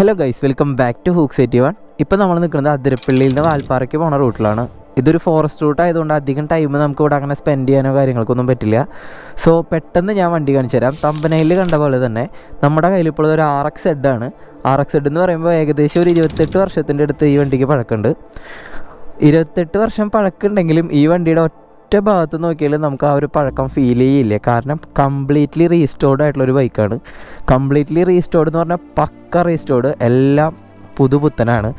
Hello guys, welcome back to Hooks 81. ഇപ്പോൾ നമ്മൾ നിൽക്കുന്നത് അതിരപ്പള്ളിയിൽ നിന്ന് വാൽപ്പാറയ്ക്ക് പോണ റൂട്ടിലാണ്. ഇതൊരു ഫോറസ്റ്റ് റൂട്ട് ആയതുകൊണ്ട് അധികം ടൈം നമുക്ക് ഇവിടെ അങ്ങനെ സ്പെൻഡ് ചെയ്യാനോ കാര്യങ്ങൾക്കൊന്നും പറ്റില്ല. സോ പെട്ടെന്ന് ഞാൻ വണ്ടി കാണിച്ചു തരാം. തമ്പനയിൽ കണ്ട പോലെ തന്നെ നമ്മുടെ കയ്യിൽ ഇപ്പോൾ ഒരു RX ആണ്. RX എന്ന് പറയുമ്പോൾ ഏകദേശം ഒരു 28 വർഷത്തിൻ്റെ അടുത്ത് ഈ വണ്ടിക്ക് പഴക്കമുണ്ട്. 28 വർഷം പഴക്കമുണ്ടെങ്കിലും ഈ വണ്ടിയുടെ ഒറ്റ ഭാഗത്ത് നോക്കിയാൽ നമുക്ക് ആ ഒരു പഴക്കം ഫീൽ ചെയ്യില്ല. കാരണം കംപ്ലീറ്റ്ലി റീസ്റ്റോർഡ് ആയിട്ടുള്ളൊരു ബൈക്കാണ്. കംപ്ലീറ്റ്ലി റീസ്റ്റോർഡ് എന്ന് പറഞ്ഞാൽ പക്ക റീസ്റ്റോർഡ്, എല്ലാം പുതുപുത്തനാണ്.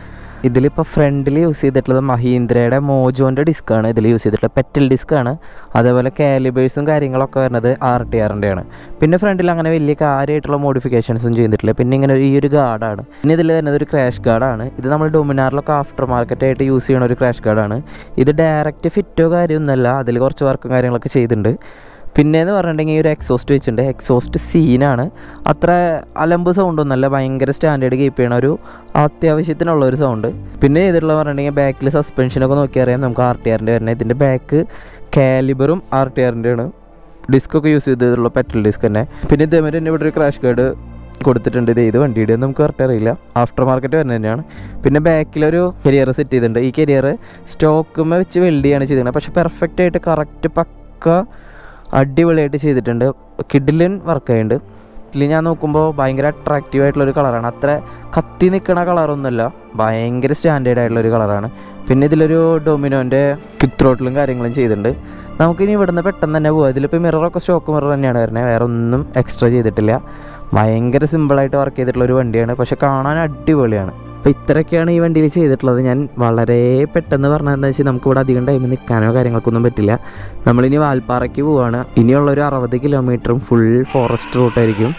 ഇതിലിപ്പോൾ ഫ്രണ്ടിൽ യൂസ് ചെയ്തിട്ടുള്ളത് മഹീന്ദ്രയുടെ മോജോൻ്റെ ഡിസ്ക്കാണ്. ഇതിൽ യൂസ് ചെയ്തിട്ടുള്ളത് പെറ്റൽ ഡിസ്ക്കാണ്. അതേപോലെ കാലിബേഴ്സും കാര്യങ്ങളൊക്കെ വരുന്നത് RTRൻ്റെ ആണ്. പിന്നെ ഫ്രണ്ടിൽ അങ്ങനെ വലിയ കാര്യമായിട്ടുള്ള മോഡിഫിക്കേഷൻസും ചെയ്തിട്ടില്ല. പിന്നെ ഇങ്ങനെ ഈ ഒരു ഗാർഡാണ്. പിന്നെ ഇതിൽ വരുന്നത് ഒരു ക്രാഷ് ഗാർഡാണ്. ഇത് നമ്മൾ ഡൊമിനാറിലൊക്കെ ആഫ്റ്റർ മാർക്കറ്റായിട്ട് യൂസ് ചെയ്യുന്ന ഒരു ക്രാഷ് ഗാർഡാണ്. ഇത് ഡയറക്റ്റ് ഫിറ്റോ കാര്യമൊന്നുമല്ല, അതിൽ കുറച്ച് വർക്കും കാര്യങ്ങളൊക്കെ ചെയ്തിട്ടുണ്ട്. പിന്നെയെന്ന് പറഞ്ഞിട്ടുണ്ടെങ്കിൽ ഈ ഒരു എക്സോസ്റ്റ് വെച്ചിട്ടുണ്ട്. എക്സോസ്റ്റ് സീനാണ്. അത്ര അലമ്പ് സൗണ്ടൊന്നുമല്ല, ഭയങ്കര സ്റ്റാൻഡേർഡ് കീപ്പ് ചെയ്യണ ഒരു അത്യാവശ്യത്തിനുള്ള ഒരു സൗണ്ട്. പിന്നെ ഇതിലുള്ള പറഞ്ഞിട്ടുണ്ടെങ്കിൽ ബാക്കിൽ സസ്പെൻഷനൊക്കെ നോക്കിയറിയാം നമുക്ക് RTRൻ്റെ വരുന്നത്. ഇതിൻ്റെ ബാക്ക് കാലിബറും RTRൻ്റെ ആണ്. ഡിസ്കൊക്കെ യൂസ് ചെയ്തിട്ടുള്ള പെറ്റൽ ഡിസ്ക് തന്നെ. പിന്നെ ഇതേമാതിരി തന്നെ ഇവിടെ ഒരു ക്രാഷ് ഗാർഡ് കൊടുത്തിട്ടുണ്ട്. ഇത് വണ്ടിയുടെ നമുക്ക് കറക്റ്റ് അറിയില്ല, ആഫ്റ്റർ മാർക്കറ്റ് വരുന്നത് തന്നെയാണ്. പിന്നെ ബാക്കിലൊരു കരിയർ സെറ്റ് ചെയ്തിട്ടുണ്ട്. ഈ കരിയർ സ്റ്റോക്കുമ്മ വെച്ച് വെൽഡ് ചെയ്യാണ് ചെയ്തിരുന്നത്. പക്ഷേ പെർഫെക്റ്റ് ആയിട്ട് കറക്റ്റ് പക്ക അടിപൊളിയായിട്ട് ചെയ്തിട്ടുണ്ട്. കിഡിലൻ വർക്കായിട്ടുണ്ട്. ഇതിൽ ഞാൻ നോക്കുമ്പോൾ ഭയങ്കര അട്രാക്റ്റീവ് ആയിട്ടുള്ളൊരു കളറാണ്. അത്ര കത്തി നിൽക്കണ കളറൊന്നുമല്ല, ഭയങ്കര സ്റ്റാൻഡേർഡ് ആയിട്ടുള്ളൊരു കളറാണ്. പിന്നെ ഇതിലൊരു ഡൊമിനോൻ്റെ ക്വിക്ക് ത്രോട്ടിലും കാര്യങ്ങളും ചെയ്തിട്ടുണ്ട്. നമുക്കിനി ഇവിടുന്ന് പെട്ടെന്ന് തന്നെ പോകാം. ഇതിലിപ്പോൾ മിററൊക്കെ സ്റ്റോക്ക് മിറർ തന്നെയാണ് വരുന്നത്, വേറെ ഒന്നും എക്സ്ട്രാ ചെയ്തിട്ടില്ല. ഭയങ്കര സിമ്പിളായിട്ട് വർക്ക് ചെയ്തിട്ടുള്ളൊരു വണ്ടിയാണ്, പക്ഷെ കാണാൻ അടിപൊളിയാണ്. അപ്പോൾ ഇത്രയൊക്കെയാണ് ഈ വണ്ടിയിൽ ചെയ്തിട്ടുള്ളത്. ഞാൻ വളരെ പെട്ടെന്ന് പറഞ്ഞതെന്ന് വെച്ചാൽ നമുക്കിവിടെ അധികം ടൈം നിൽക്കാനോ കാര്യങ്ങൾക്കൊന്നും പറ്റില്ല. നമ്മളിനി വാൽപ്പാറയ്ക്ക് പോവുകയാണ്. ഇനിയുള്ളൊരു 60 കിലോമീറ്ററും ഫുൾ ഫോറസ്റ്റ് റൂട്ടായിരിക്കും.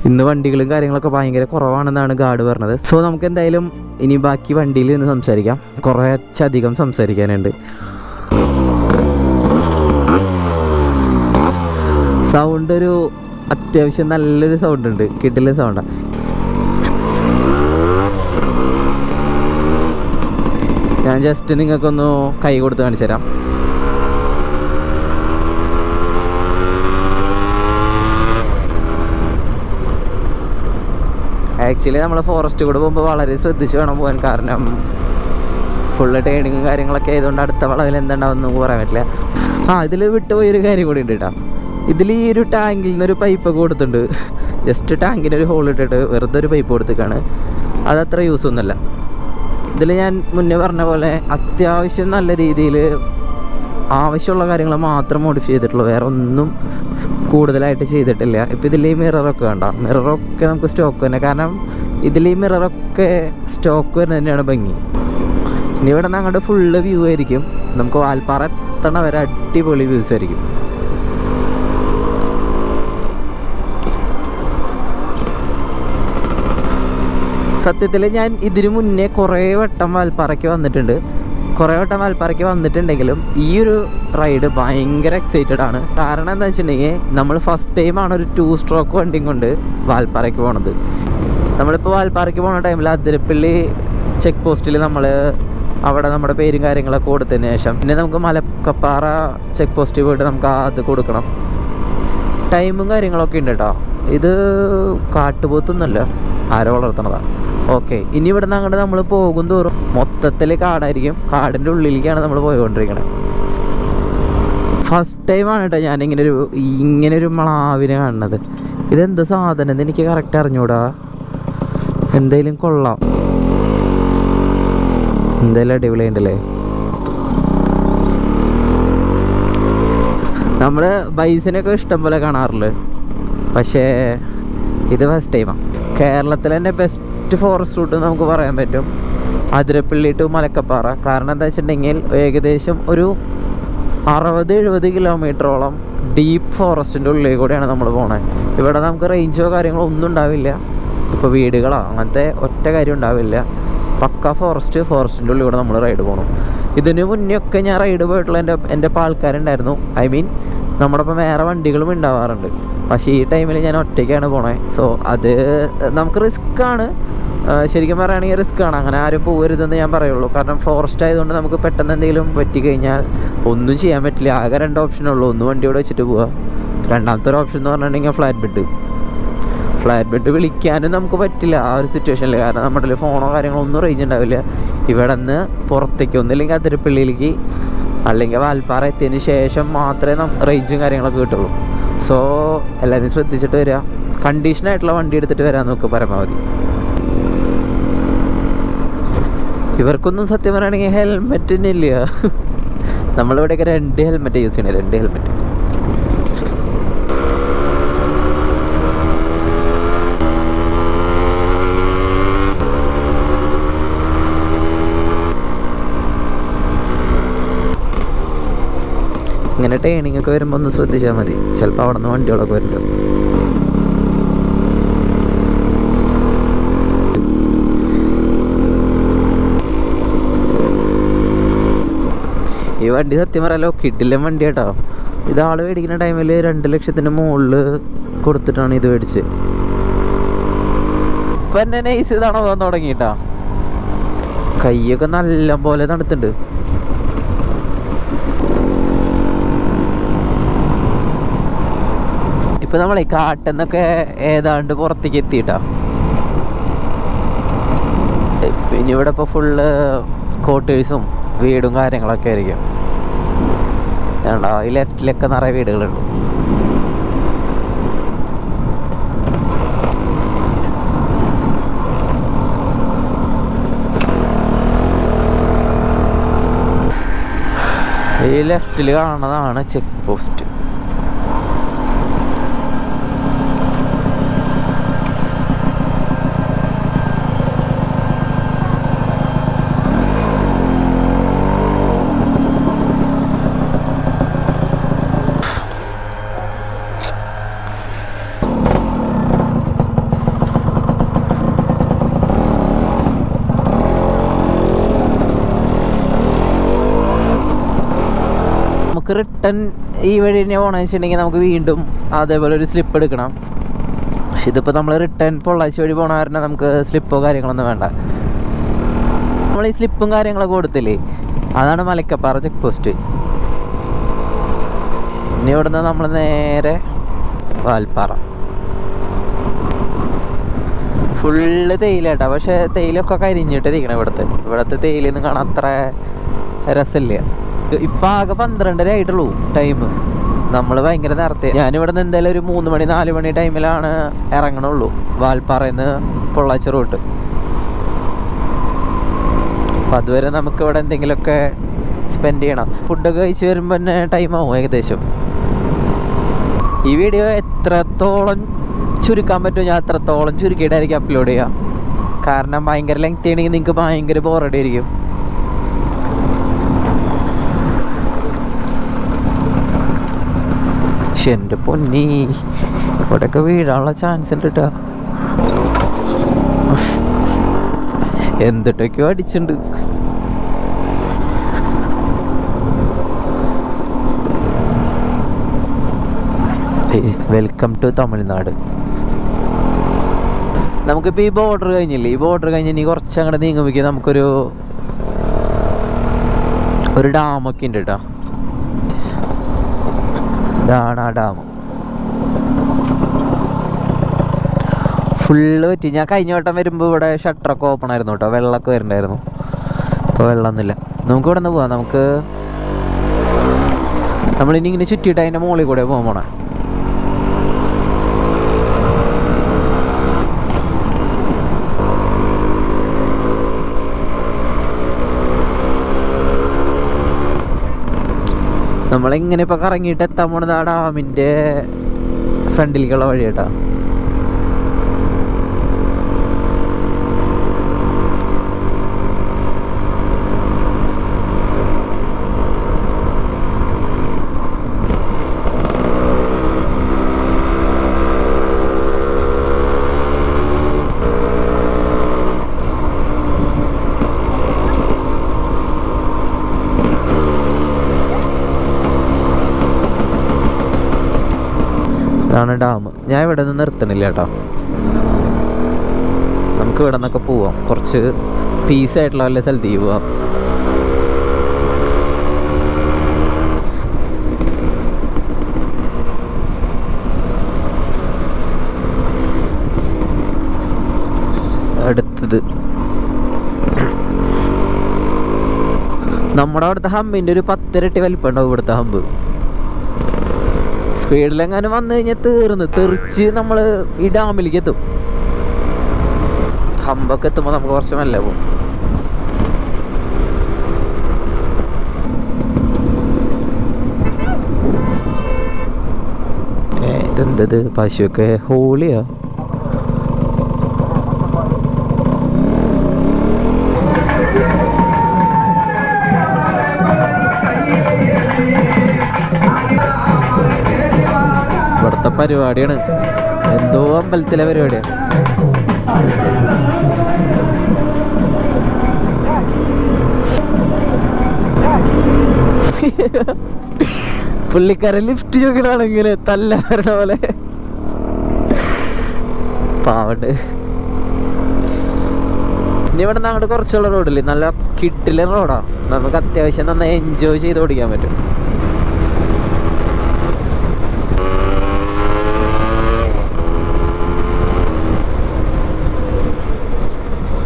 ഇന്ന് വണ്ടികളും കാര്യങ്ങളൊക്കെ ഭയങ്കര കുറവാണെന്നാണ് ഗാർഡ് പറഞ്ഞത്. സോ നമുക്ക് എന്തായാലും ഇനി ബാക്കി വണ്ടിയിൽ നിന്ന് സംസാരിക്കാം. കുറച്ചധികം സംസാരിക്കാനുണ്ട്. സൗണ്ട് ഒരു അത്യാവശ്യം നല്ലൊരു സൗണ്ട് ഉണ്ട്, കിട്ടില്ല സൗണ്ടാണ്. ഞാൻ ജസ്റ്റ് നിങ്ങൾക്കൊന്ന് കൈ കൊടുത്ത് കാണിച്ചു തരാം. ആക്ച്വലി നമ്മൾ ഫോറസ്റ്റ് കൂടെ പോകുമ്പോൾ വളരെ ശ്രദ്ധിച്ച് വേണം പോകാൻ. കാരണം ഫുള്ള് ട്രെയിനിങ്ങും കാര്യങ്ങളൊക്കെ ആയതുകൊണ്ട് അടുത്ത വളവിൽ എന്തുണ്ടാവും നമുക്ക് പറയാൻ പറ്റില്ല. ഇതിൽ വിട്ടുപോയൊരു കാര്യം കൂടി ഉണ്ട് കേട്ടോ. ഇതിൽ ഈ ഒരു ടാങ്കിൽ നിന്നൊരു പൈപ്പൊക്കെ കൊടുത്തിട്ടുണ്ട്. ജസ്റ്റ് ടാങ്കിനൊരു ഹോൾ ഇട്ടിട്ട് വെറുതെ ഒരു പൈപ്പ് കൊടുത്തേക്കാണ്. അതത്ര യൂസ് ഒന്നുമല്ല. ഇതിൽ ഞാൻ മുന്നേ പറഞ്ഞ പോലെ അത്യാവശ്യം നല്ല രീതിയിൽ ആവശ്യമുള്ള കാര്യങ്ങൾ മാത്രം മോഡിഫൈ ചെയ്തിട്ടുള്ളൂ, വേറെ ഒന്നും കൂടുതലായിട്ട് ചെയ്തിട്ടില്ല. ഇപ്പോൾ ഇതിൽ ഈ മിററൊക്കെ വേണ്ട, മിററൊക്കെ നമുക്ക് സ്റ്റോക്ക് തന്നെ. കാരണം ഇതിൽ ഈ മിററൊക്കെ സ്റ്റോക്ക് വരുന്നത് തന്നെയാണ് ഭംഗി. ഇനി ഇവിടെ നിന്ന് അങ്ങോട്ട് ഫുള്ള് വ്യൂ ആയിരിക്കും. നമുക്ക് വാൽപ്പാറ എത്തണ വരെ അടിപൊളി വ്യൂസ് ആയിരിക്കും. സത്യത്തിൽ ഞാൻ ഇതിനു മുന്നേ കുറേ വട്ടം വാൽപ്പാറയ്ക്ക് വന്നിട്ടുണ്ടെങ്കിലും ഈ ഒരു റൈഡ് ഭയങ്കര എക്സൈറ്റഡ് ആണ്. കാരണം എന്താ വെച്ചിട്ടുണ്ടെങ്കിൽ നമ്മൾ ഫസ്റ്റ് ടൈമാണ് ഒരു 2 സ്ട്രോക്ക് വണ്ടിയും കൊണ്ട് വാൽപ്പാറയ്ക്ക് പോണത്. നമ്മളിപ്പോൾ വാൽപ്പാറയ്ക്ക് പോകുന്ന ടൈമിൽ അതിരപ്പള്ളി ചെക്ക് പോസ്റ്റിൽ നമ്മൾ അവിടെ നമ്മുടെ പേരും കാര്യങ്ങളൊക്കെ കൊടുത്തതിന് ശേഷം പിന്നെ നമുക്ക് മലക്കപ്പാറ ചെക്ക് പോസ്റ്റിൽ പോയിട്ട് നമുക്ക് അത് കൊടുക്കണം. ടൈമും കാര്യങ്ങളൊക്കെ ഉണ്ട് കേട്ടോ. ഇത് കാട്ടുപോത്തൊന്നുമല്ല, ആരോ വളർത്തണതാണ്. ഓക്കെ, ഇനി ഇവിടെ നിന്ന് അങ്ങോട്ട് നമ്മൾ പോകും തോറും മൊത്തത്തിൽ കാടായിരിക്കും. കാടിൻ്റെ ഉള്ളിലേക്കാണ് നമ്മൾ പോയിക്കൊണ്ടിരിക്കുന്നത്. ഫസ്റ്റ് ടൈമാണ് കേട്ടോ ഞാൻ ഇങ്ങനൊരു മളാവിനെ കാണുന്നത്. ഇതെന്ത് സാധനം എന്ന് എനിക്ക് കറക്റ്റ് അറിഞ്ഞൂടാ. എന്തായാലും കൊള്ളാം, എന്തായാലും അടിപൊളിയുണ്ടല്ലേ. നമ്മൾ ബൈസിനൊക്കെ ഇഷ്ടം പോലെ കാണാറുള്ളു, പക്ഷേ ഇത് ഫസ്റ്റ് ടൈമാണ്. കേരളത്തിൽ തന്നെ ബെസ്റ്റ് ഫോറസ്റ്റ് റൂട്ട് നമുക്ക് പറയാൻ പറ്റും അതിരപ്പള്ളി ടു മലക്കപ്പാറ. കാരണം എന്താ വെച്ചിട്ടുണ്ടെങ്കിൽ ഏകദേശം ഒരു 60-70 കിലോമീറ്ററോളം ഡീപ്പ് ഫോറസ്റ്റിൻ്റെ ഉള്ളിൽ കൂടെയാണ് നമ്മൾ പോണത്. ഇവിടെ നമുക്ക് റേഞ്ചോ കാര്യങ്ങളോ ഒന്നും ഉണ്ടാവില്ല. ഇപ്പോൾ വീടുകളോ അങ്ങനത്തെ ഒറ്റ കാര്യം ഉണ്ടാവില്ല. പക്ക ഫോറസ്റ്റിൻ്റെ ഉള്ളിൽ കൂടെ നമ്മൾ റൈഡ് പോകണം. ഇതിന് മുന്നേ ഒക്കെ ഞാൻ റൈഡ് പോയിട്ടുള്ള എൻ്റെ ഇപ്പോൾ ആൾക്കാരുണ്ടായിരുന്നു. ഐ മീൻ നമ്മുടെ ഒപ്പം വേറെ വണ്ടികളും ഉണ്ടാവാറുണ്ട്. പക്ഷേ ഈ ടൈമിൽ ഞാൻ ഒറ്റയ്ക്കാണ് പോണേ. സോ അത് നമുക്ക് റിസ്ക്കാണ്, ശരിക്കും പറയുകയാണെങ്കിൽ റിസ്ക്കാണ്. അങ്ങനെ ആരും പോകരുതെന്ന് ഞാൻ പറയുള്ളൂ. കാരണം ഫോറസ്റ്റ് ആയതുകൊണ്ട് നമുക്ക് പെട്ടെന്ന് എന്തെങ്കിലും പറ്റിക്കഴിഞ്ഞാൽ ഒന്നും ചെയ്യാൻ പറ്റില്ല. ആകെ 2 ഓപ്ഷനുള്ളൂ. ഒന്ന് വണ്ടിയോടെ വെച്ചിട്ട് പോവുക, രണ്ടാമത്തെ ഒരു ഓപ്ഷൻ എന്ന് പറഞ്ഞിട്ടുണ്ടെങ്കിൽ ഫ്ലാറ്റ് ബെഡ്. ഫ്ലാറ്റ് ബെഡ് വിളിക്കാനും നമുക്ക് പറ്റില്ല ആ ഒരു സിറ്റുവേഷനിൽ. കാരണം നമ്മുടെ ഫോണോ കാര്യങ്ങളോ ഒന്നും റേഞ്ച് ഉണ്ടാവില്ല. ഇവിടെ നിന്ന് പുറത്തേക്ക് ഒന്നില്ലെങ്കിൽ അതിരപ്പള്ളിയിലേക്ക് അല്ലെങ്കിൽ വാൽപ്പാറ എത്തിയതിന് ശേഷം മാത്രമേ റേഞ്ചും കാര്യങ്ങളൊക്കെ കിട്ടുള്ളൂ. സോ എല്ലാവരും ശ്രദ്ധിച്ചിട്ട് വരിക. കണ്ടീഷനായിട്ടുള്ള വണ്ടി എടുത്തിട്ട് വരാൻ നോക്കുക പരമാവധി. ഇവർക്കൊന്നും സത്യം പറയുകയാണെങ്കിൽ ഹെൽമെറ്റിന് ഇല്ല. നമ്മളിവിടെയൊക്കെ 2 ഹെൽമെറ്റ് യൂസ് ചെയ്യണേ, 2 ഹെൽമെറ്റ്. ഇങ്ങനെ ട്രെയിനിങ് ഒക്കെ വരുമ്പോൾ ഒന്ന് ശ്രദ്ധിച്ചാൽ മതി. ചിലപ്പോൾ അവിടെ നിന്ന് വണ്ടികളൊക്കെ വരുന്നുണ്ട്. ഈ വണ്ടി സത്യം പറയാലോ കിട്ടില്ല വണ്ടി കേട്ടോ. ഇതാൾ മേടിക്കുന്ന ടൈമിൽ 2 ലക്ഷത്തിന് മുകളിൽ കൊടുത്തിട്ടാണ് ഇത് മേടിച്ച്. ഇപ്പം എന്നെ നൈസ് ഇതാണോ പോകാൻ തുടങ്ങിയിട്ടാ. കൈയൊക്കെ നല്ല പോലെ തണുത്തുണ്ട്. ഇപ്പം നമ്മളെ കാട്ടിൽ ഏതാണ്ട് പുറത്തേക്ക് എത്തിയിട്ടാ. പിന്നെ ഇവിടെ ഇപ്പോൾ ഫുള്ള് കോട്ടേഴ്സും വീടും കാര്യങ്ങളൊക്കെ ആയിരിക്കും. വേണ്ട ഈ ലെഫ്റ്റിലൊക്കെ നിറയെ വീടുകളുണ്ട്. ഈ ലെഫ്റ്റിൽ കാണുന്നതാണ് ചെക്ക് പോസ്റ്റ്. നമുക്ക് റിട്ടേൺ ഈ വഴി തന്നെ പോകണമെന്ന് വെച്ചിട്ടുണ്ടെങ്കിൽ നമുക്ക് വീണ്ടും അതേപോലെ ഒരു സ്ലിപ്പ് എടുക്കണം. പക്ഷെ ഇതിപ്പോൾ നമ്മൾ റിട്ടേൺ പൊള്ളാച്ചി വഴി പോകണ കാരണം നമുക്ക് സ്ലിപ്പോ കാര്യങ്ങളൊന്നും വേണ്ട. നമ്മൾ ഈ സ്ലിപ്പും കാര്യങ്ങളൊക്കെ കൊടുത്തില്ലേ, അതാണ് മലക്കപ്പാറ ചെക്ക് പോസ്റ്റ്. ഇനി ഇവിടുന്ന് നമ്മൾ നേരെ വാൽപ്പാറ. ഫുള്ള് തേയില കേട്ടോ. പക്ഷേ തേയിലൊക്കെ കരിഞ്ഞിട്ട് ഇരിക്കണം. ഇവിടുത്തെ തേയിലൊന്നും കാണാൻ അത്ര രസമില്ല. ഇപ്പം ആകെ 12:30 ആയിട്ടുള്ളൂ ടൈം. നമ്മൾ ഭയങ്കര നേരത്തെ. ഞാനിവിടെ നിന്ന് എന്തായാലും ഒരു 3 മണി 4 മണി ടൈമിലാണ് ഇറങ്ങണുള്ളൂ വാൽപ്പാറയിൽ നിന്ന് പൊള്ളാച്ചി റൂട്ട്. അപ്പം അതുവരെ നമുക്ക് ഇവിടെ എന്തെങ്കിലുമൊക്കെ സ്പെൻഡ് ചെയ്യണം. ഫുഡൊക്കെ കഴിച്ച് വരുമ്പോൾ തന്നെ ടൈമാവും ഏകദേശം. ഈ വീഡിയോ എത്രത്തോളം ചുരുക്കാൻ പറ്റുമോ ഞാൻ അത്രത്തോളം ചുരുക്കിയിട്ടായിരിക്കും അപ്ലോഡ് ചെയ്യുക. കാരണം ഭയങ്കര ലെങ്ത് ആണെങ്കിൽ നിങ്ങൾക്ക് ഭയങ്കര ബോറടി ആയിരിക്കും. എൻ്റെ പൊന്നി ഇവിടെയൊക്കെ വീഴാനുള്ള ചാൻസ് ഉണ്ട് കേട്ടോ. എന്തിട്ടൊക്കെയോ അടിച്ചിട്ടുണ്ട്. Welcome to Tamil Nadu. നമുക്കിപ്പോൾ ഈ ബോർഡർ കഴിഞ്ഞില്ലേ, ഈ ബോർഡർ കഴിഞ്ഞ് ഇനി കുറച്ച് അങ്ങോട്ട് നീങ്ങുമ്പോഴേക്കും നമുക്കൊരു ഡാമൊക്കെ ഉണ്ട് കേട്ടോ. ഇതാണ് ആ ഡാം. ഫുള്ള് പറ്റി. ഞാൻ കഴിഞ്ഞ വട്ടം വരുമ്പോൾ ഇവിടെ ഷട്ടറൊക്കെ ഓപ്പൺ ആയിരുന്നു കേട്ടോ, വെള്ളമൊക്കെ വരുന്നുണ്ടായിരുന്നു. ഇപ്പോൾ വെള്ളമൊന്നുമില്ല. നമുക്ക് ഇവിടെ നിന്ന് പോവാം. നമ്മളിനി ഇങ്ങനെ ചുറ്റിയിട്ട് അതിൻ്റെ മുകളിൽ കൂടെ പോകാൻ പോണേ. നമ്മളിങ്ങനെ ഇപ്പോൾ കറങ്ങിയിട്ട് എത്താൻ പോണത് ആ ഡാമിൻ്റെ ഫ്രണ്ടിലേക്കുള്ള വഴി കേട്ടോ. ഇതാണ് ഡാം. ഞാൻ ഇവിടെ നിന്ന് നിർത്തണില്ല കേട്ടോ. നമുക്ക് ഇവിടെ നിന്നൊക്കെ പോവാം. കുറച്ച് പീസായിട്ടുള്ള വല്ല സ്ഥലത്തേക്ക് പോവാം. ഇത് നമ്മുടെ അവിടുത്തെ ഹമ്പിൻ്റെ ഒരു 10 ഇരട്ടി വലിപ്പം ഉണ്ടാവും ഇവിടുത്തെ ഹമ്പ്. സ്പീഡിലെങ്ങാനും വന്നു കഴിഞ്ഞാൽ തെറിച്ച് നമ്മൾ ഈ ഡാമിലേക്ക് എത്തും. ഹമ്പൊക്കെ എത്തുമ്പോൾ നമുക്ക് കുറച്ച് മെല്ലെ പോകും. ഇതെന്തത് പശുവൊക്കെ ഹോളിയാ? ഇവിടുത്തെ പരിപാടിയാണ്, എന്തോ അമ്പലത്തിലെ പരിപാടിയാണ്. പുള്ളിക്കാരൻ ലിഫ്റ്റ് ചോദിക്കണമെങ്കിൽ തല്ലാരണ പോലെ പാവണ്ട്. ഇനി ഇവിടെ നിന്ന് അങ്ങോട്ട് കുറച്ചുള്ള റോഡില്ലേ, നല്ല കിട്ടിലെ റോഡാണ്. നമുക്ക് അത്യാവശ്യം നന്നായി എൻജോയ് ചെയ്ത് ഓടിക്കാൻ പറ്റും.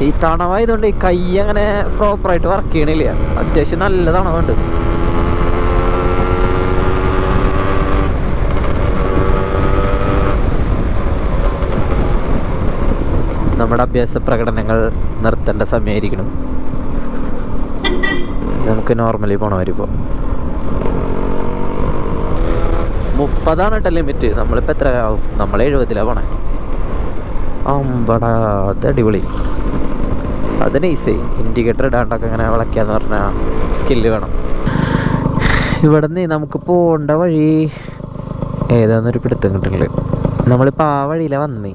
ഈ തണവായതുകൊണ്ട് ഈ കൈ അങ്ങനെ പ്രോപ്പറായിട്ട് വർക്ക് ചെയ്യണില്ല. അത്യാവശ്യം നല്ല തണവുണ്ട്. നമ്മുടെ അഭ്യാസ പ്രകടനങ്ങൾ നിർത്തേണ്ട സമയമായിരിക്കണം. നമുക്ക് നോർമലി പോണവരിപ്പോൾ 30 കേട്ടോ ലിമിറ്റ്. നമ്മളിപ്പോൾ എത്ര ആവും? നമ്മൾ 70 പോണേ. അമ്പടാ, അത് അടിപൊളി. അത് നൈസ്. ഇൻഡിക്കേറ്റർ ഇടാണ്ടൊക്കെ ഇങ്ങനെ വിളക്കാന്ന് പറഞ്ഞാൽ സ്കില്ല് വേണം. ഇവിടെ നിന്ന് നമുക്ക് പോകേണ്ട വഴി ഏതാന്നൊരു പിടുത്തം കിട്ടുന്നില്ല. നമ്മളിപ്പോൾ ആ വഴിയിലാണ് വന്നേ.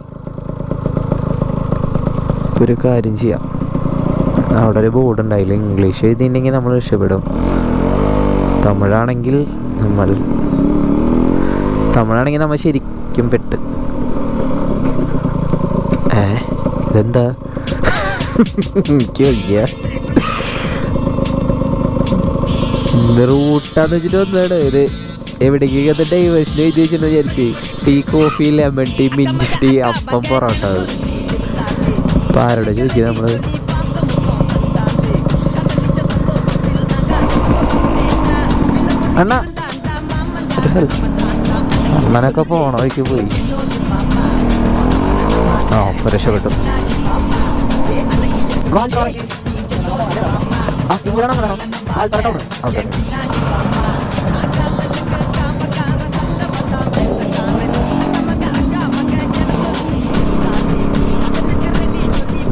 ഒരു കാര്യം ചെയ്യാം, അവിടെ ഒരു ബോർഡ് ഉണ്ടായില്ല, ഇംഗ്ലീഷ് എഴുതിയിട്ടുണ്ടെങ്കിൽ നമ്മൾ രക്ഷപ്പെടും. തമിഴാണെങ്കിൽ നമ്മൾ ശരിക്കും പെട്ട്. ഇതെന്താ? എനിക്ക് വയ്യ. റൂട്ടാന്ന് വെച്ചിട്ട് വന്നാണ് ഇത്. എവിടേക്കൊക്കെ ഡൈവേഴ്സിന് എഴുതി വെച്ചിട്ട് വിചാരിച്ച് tea, coffee, lemon tea, mint tea, appam, parotta. അപ്പം ആരോടെ ചോദിക്കുക നമ്മൾ? അണ്ണാ അണ്ണനൊക്കെ പോണ വഴിക്ക് പോയി. ആ രക്ഷപ്പെട്ടു.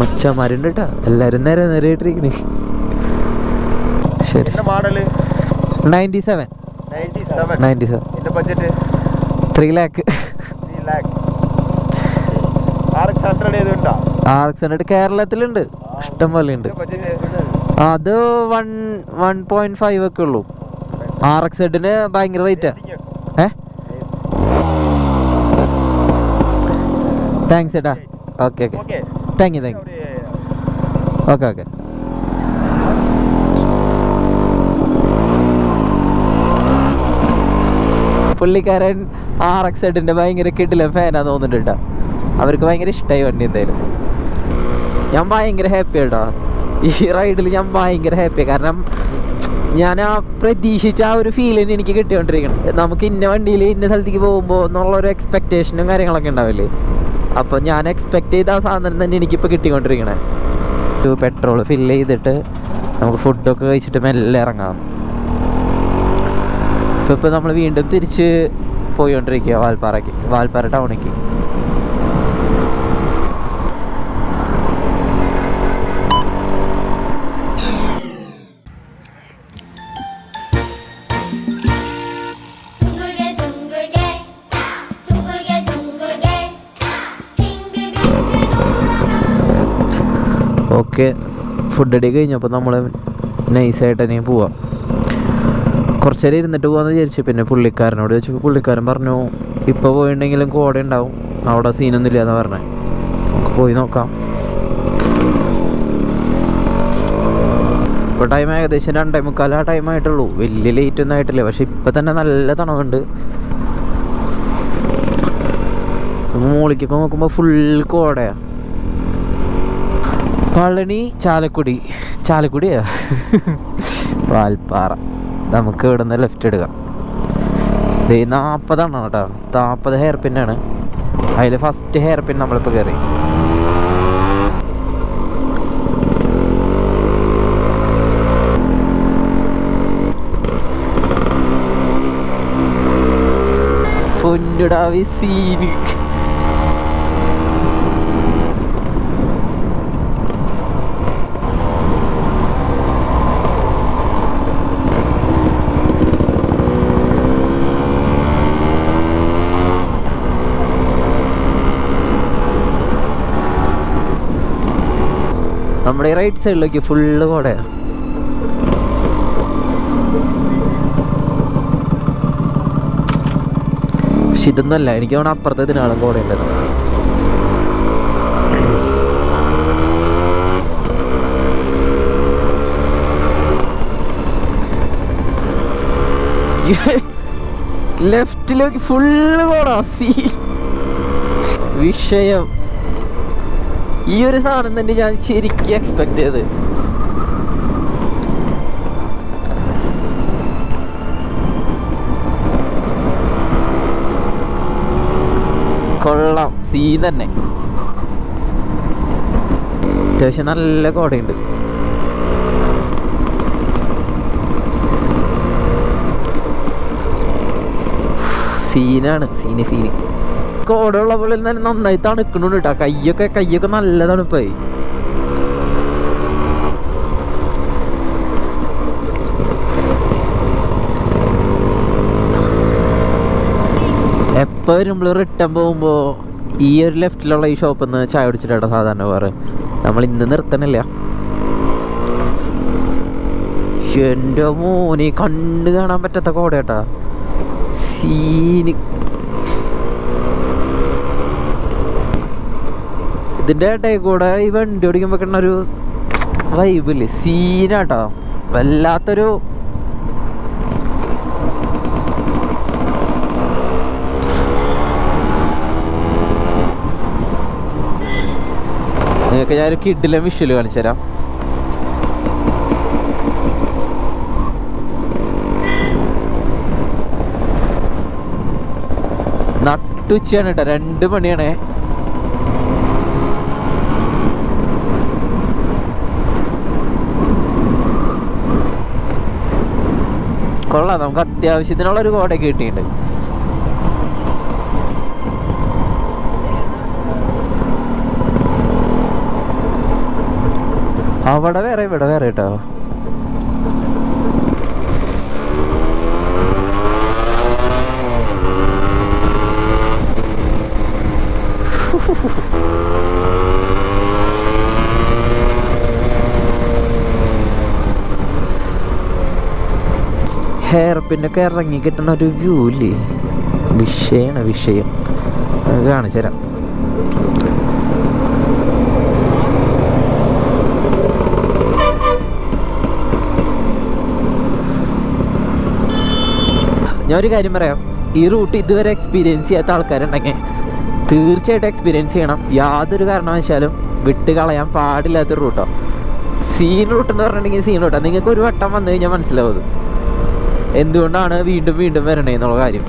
മച്ചമാരുണ്ട് കേട്ടോ, എല്ലാരും നേരെ ഇട്ടിരിക്കണേ. ശരി. 97 3 lakh. RX100 കേരളത്തിലുണ്ട്, ഇഷ്ടം പോലെ ഉണ്ട്. അത് 1.5 ഒക്കെ ഉള്ളൂ. RX-ന് ഭയങ്കര റേറ്റാ. താങ്ക്സ് ഏട്ടാ. Okay thank you. ഓക്കെ. പുള്ളിക്കാരൻ RX-ന്റെ ഭയങ്കര കിടിലൻ ഫാനാന്ന് തോന്നുന്നുണ്ട് കേട്ടോ. അവർക്ക് ഭയങ്കര ഇഷ്ടമായി വണ്ടി. എന്തായാലും ഞാൻ ഭയങ്കര ഹാപ്പി കേട്ടോ ഈ റൈഡിൽ. ഞാൻ ഭയങ്കര ഹാപ്പിയാണ്. കാരണം ഞാൻ ആ പ്രതീക്ഷിച്ച ആ ഒരു ഫീലിന് എനിക്ക് കിട്ടിക്കൊണ്ടിരിക്കണം. നമുക്ക് ഇന്ന വണ്ടിയിൽ ഇന്ന സ്ഥലത്തേക്ക് പോകുമ്പോൾ എന്നുള്ളൊരു എക്സ്പെക്റ്റേഷനും കാര്യങ്ങളൊക്കെ ഉണ്ടാവില്ലേ. അപ്പോൾ ഞാൻ എക്സ്പെക്റ്റ് ചെയ്ത ആ സാധനം തന്നെ എനിക്കിപ്പോൾ കിട്ടിക്കൊണ്ടിരിക്കണേ. ഒരു പെട്രോൾ ഫില്ല് ചെയ്തിട്ട് നമുക്ക് ഫുഡൊക്കെ കഴിച്ചിട്ട് മെല്ലെ ഇറങ്ങാം. ഇപ്പോൾ നമ്മൾ വീണ്ടും തിരിച്ച് പോയിക്കൊണ്ടിരിക്കുക വാൽപ്പാറ ടൗണിലേക്ക്. ഓക്കെ, ഫുഡ് അടി കഴിഞ്ഞപ്പോൾ നമ്മൾ നൈസായിട്ട് തന്നെ പോവാം. കുറച്ച് നേരം ഇരുന്നിട്ട് പോകാമെന്ന് വിചാരിച്ചു. പിന്നെ പുള്ളിക്കാരനോട് ചോദിച്ചപ്പോൾ പുള്ളിക്കാരൻ പറഞ്ഞു ഇപ്പോൾ പോയിട്ടുണ്ടെങ്കിലും കോട ഉണ്ടാവും, അവിടെ സീനൊന്നും ഇല്ല എന്ന് പറഞ്ഞത്. നമുക്ക് പോയി നോക്കാം. ഇപ്പോൾ ടൈം ഏകദേശം 2:45 ആ ടൈമായിട്ടുള്ളൂ. വലിയ ലേറ്റ് ഒന്നും ആയിട്ടില്ല. പക്ഷെ ഇപ്പം തന്നെ നല്ല തണവുണ്ട്. മുകളിലേക്കൊക്കെ നോക്കുമ്പോൾ ഫുൾ കോടയാണ്. പളനി ചാലക്കുടിയാ വാൽപ്പാറ. നമുക്ക് ഇവിടെ നിന്ന് ലെഫ്റ്റ് എടുക്കാം. 40 കേട്ടോ, 40 ഹെയർ പിന്നാണ്. അതിൽ ഫസ്റ്റ് ഹെയർ പിൻ നമ്മളിപ്പോൾ കയറി. പൊന്നുടാവി സീന്. നമ്മുടെ ഈ റൈറ്റ് സൈഡിലേക്ക് ഫുള്ള് കോടയാണ്. പക്ഷെ ഇതൊന്നുമല്ല, എനിക്ക് തോന്നുന്നു അപ്പുറത്തെ ഇതിനാളും കോടയുണ്ടത്. ലെഫ്റ്റിലേക്ക് ഫുള്ള് കോട. വിഷയം ഈ ഒരു സാധനം തന്നെ ഞാൻ ശരിക്കും എക്സ്പെക്ട് ചെയ്ത്. കൊള്ളാം, സീൻ തന്നെ. അത്യാവശ്യം നല്ല കോടയുണ്ട്. സീനാണ്, സീന്. കോടുള്ള പോലെ തന്നെ നന്നായി തണുക്കണുണ്ട് കേട്ടോ. കയ്യൊക്കെ നല്ല തണുപ്പായി. എപ്പോൾ വരുമ്പോൾ റിട്ടേൺ പോകുമ്പോൾ ഈ ഒരു ലെഫ്റ്റിലുള്ള ഈ ഷോപ്പിൽ നിന്ന് ചായ കുടിച്ചിട്ടാണ് സാധാരണ പോകാറ്. നമ്മൾ ഇന്ന് നിർത്തണില്ല. എൻ്റെ മോനെ കണ്ടു കാണാൻ പറ്റാത്ത കോട കേട്ടാ, സീന്. ഇതിൻ്റെ ഇടയിൽ കൂടെ ഈ വണ്ടി ഓടിക്കുമ്പോൾ കിട്ടുന്ന ഒരു വൈബില്ലേ, സീനാട്ടോ. വല്ലാത്തൊരു നിങ്ങൾക്ക് ഞാനൊരു കിഡിലെ വിഷ്വൽ കാണിച്ചു തരാം. നട്ടുച്ചയാണ് കേട്ടോ, 2 മണിയാണേ. കൊള്ളാം, നമുക്ക് അത്യാവശ്യത്തിനുള്ളൊരു കോടയൊക്കെ കിട്ടിയിട്ടുണ്ട്. അവിടെ വേറെ ഇവിടെ വേറെ കേട്ടോ. ഹെയർ പിന്നൊക്കെ ഇറങ്ങി കിട്ടുന്ന ഒരു വ്യൂ ഇല്ലേ, വിഷയം. കാണിച്ചു തരാം. ഞാനൊരു കാര്യം പറയാം, ഈ റൂട്ട് ഇതുവരെ എക്സ്പീരിയൻസ് ചെയ്യാത്ത ആൾക്കാരുണ്ടെങ്കിൽ തീർച്ചയായിട്ടും എക്സ്പീരിയൻസ് ചെയ്യണം. യാതൊരു കാരണവശാലും വിട്ട് കളയാൻ പാടില്ലാത്തൊരു റൂട്ടോ. സീൻ റൂട്ട് എന്ന് പറഞ്ഞിട്ടുണ്ടെങ്കിൽ സീൻ റൂട്ടാണ്. നിങ്ങൾക്ക് ഒരു വട്ടം വന്നു കഴിഞ്ഞാൽ മനസ്സിലാവും എന്തുകൊണ്ടാണ് വീണ്ടും വരണേ എന്നുള്ള കാര്യം.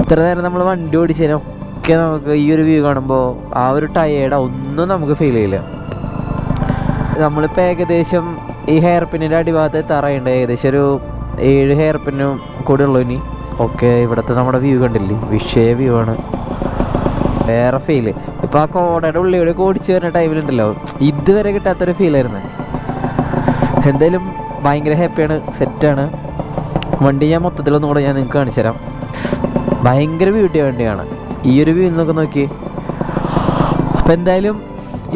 ഇത്ര നേരം നമ്മൾ വണ്ടി ഓടിച്ചതിനൊക്കെ നമുക്ക് ഈ ഒരു വ്യൂ കാണുമ്പോൾ ആ ഒരു ടയേർഡ് ഒന്നും നമുക്ക് ഫീൽ ചെയ്യില്ല. നമ്മളിപ്പോൾ ഏകദേശം ഈ ഹെയർ പിന്നിൻ്റെ അടിഭാഗത്ത് എത്താറായുണ്ട്. ഏകദേശം ഒരു 7 ഹെയർ പിന്നും കൂടെ ഉള്ളൂ ഇനി. ഓക്കെ, ഇവിടുത്തെ നമ്മുടെ വ്യൂ കണ്ടില്ലേ, വ്യൂ ആണ്, വേറെ ഫീല്. ഇപ്പോൾ ആ കോടയുടെ ഉള്ളിലൂടെ ഓടിച്ച് വരുന്ന ടൈമിലുണ്ടല്ലോ, ഇതുവരെ കിട്ടാത്തൊരു ഫീലായിരുന്നു. എന്തായാലും ഭയങ്കര ഹാപ്പിയാണ്, സെറ്റാണ്. വണ്ടി ഞാൻ മൊത്തത്തിലൊന്നുകൂടെ ഞാൻ നിങ്ങൾക്ക് കാണിച്ചു തരാം. ഭയങ്കര ബ്യൂട്ടി വണ്ടിയാണ്. ഈ ഒരു വ്യൂ എന്നൊക്കെ നോക്കി. അപ്പം എന്തായാലും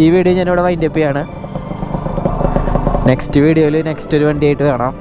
ഈ വീഡിയോ ഞാനിവിടെ വൈൻഡപ്പ് ചെയ്യാണ്. നെക്സ്റ്റ് വീഡിയോയിൽ നെക്സ്റ്റ് ഒരു വണ്ടിയായിട്ട് കാണാം.